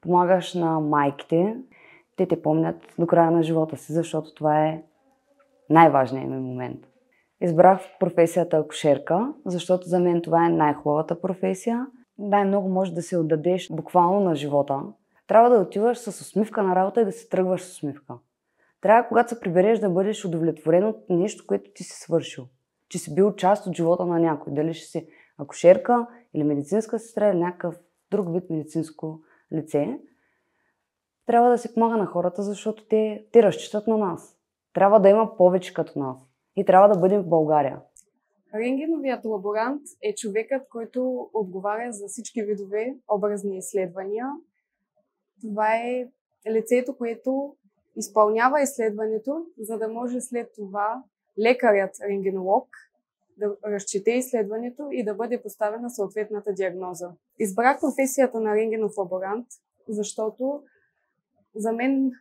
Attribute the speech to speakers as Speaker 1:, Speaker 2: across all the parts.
Speaker 1: помагаш на майките, те помнят до края на живота си, защото това е най-важният ми момент. Избрах професията акушерка, защото за мен това е най-хубавата професия. Най-много може да се отдадеш буквално на живота. Трябва да отиваш с усмивка на работа и да се тръгваш с усмивка. Трябва, когато се прибереш, да бъдеш удовлетворен от нещо, което ти си свършил. Че си бил част от живота на някой. Дали ще си акушерка или медицинска сестра или някакъв друг вид медицинско лице. Трябва да се помага на хората, защото те разчитат на нас. Трябва да има повече като нас. И трябва да бъдем в България.
Speaker 2: Рентгеновият лаборант е човекът, който отговаря за всички видове образни изследвания. Това е лицето, което изпълнява изследването, за да може след това лекарят рентгенолог да разчете изследването и да бъде поставена съответната диагноза. Избрах професията на рентгенов лаборант, защото за мен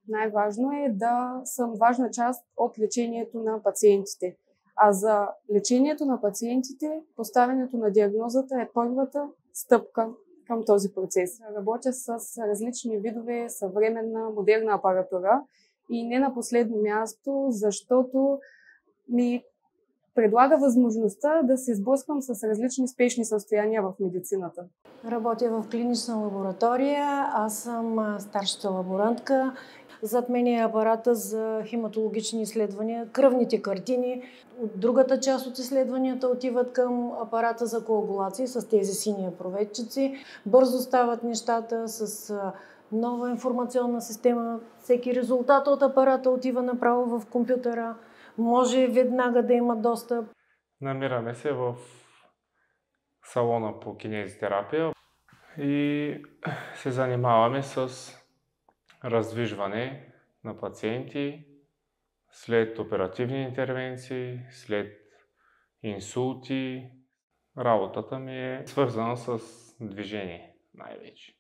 Speaker 2: най-важно е да съм важна част от лечението на пациентите. А за лечението на пациентите, поставянето на диагнозата е първата стъпка към този процес. Работя с различни видове съвременна, модерна апаратура и не на последно място, защото ми предлага възможността да се сблъсквам с различни спешни състояния в медицината.
Speaker 3: Работя в клинична лаборатория, аз съм старшата лаборантка. Зад мен е апарата за хематологични изследвания, кръвните картини. От другата част от изследванията отиват към апарата за коагулации с тези сини проведчици. Бързо стават нещата с нова информационна система. Всеки резултат от апарата отива направо в компютъра. Може веднага да има достъп.
Speaker 4: Намираме се в салона по кинезитерапия и се занимаваме с раздвижване на пациенти след оперативни интервенции, след инсулти. Работата ми е свързана с движение най-вече.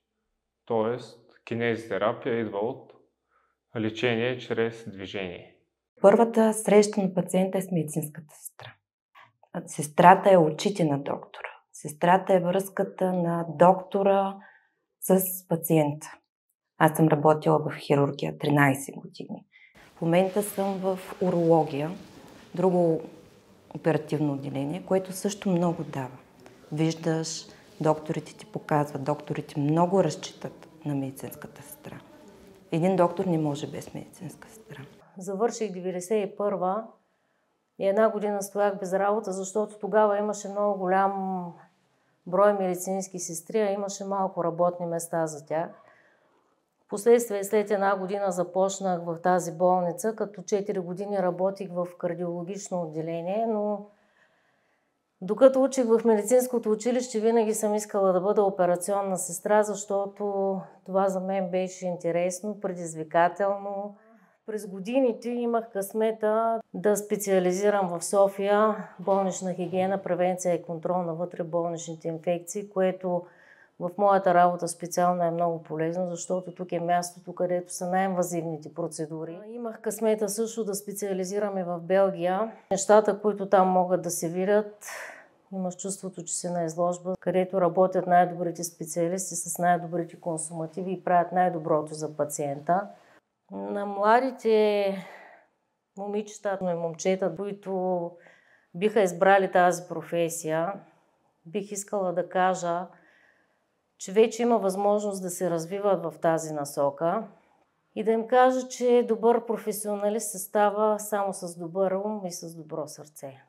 Speaker 4: Тоест, кинезитерапия идва от лечение чрез движение.
Speaker 5: Първата среща на пациента е с медицинската сестра. Сестрата е очите на доктора. Сестрата е връзката на доктора с пациента. Аз съм работила в хирургия 13 години. В момента съм в урология, друго оперативно отделение, което също много дава. Виждаш, докторите ти показват, докторите много разчитат на медицинската сестра. Един доктор не може без медицинска сестра.
Speaker 3: Завърших 91-а и една година стоях без работа, защото тогава имаше много голям брой медицински сестри, а имаше малко работни места за тях. Впоследствие, след една година започнах в тази болница, като 4 години работих в кардиологично отделение, но докато учих в медицинското училище, винаги съм искала да бъда операционна сестра, защото това за мен беше интересно, предизвикателно. През годините имах късмета да специализирам в София болнична хигиена, превенция и контрол на вътреболничните инфекции, което в моята работа специално е много полезно, защото тук е мястото, където са най-инвазивните процедури. Имах късмета също да специализираме в Белгия. Нещата, които там могат да се видят, имаш чувството, че си на изложба, където работят най-добрите специалисти с най-добрите консумативи и правят най-доброто за пациента. На младите момичета и момчета, които биха избрали тази професия, бих искала да кажа, че вече има възможност да се развиват в тази насока и да им кажа, че добър професионалист се става само с добър ум и с добро сърце.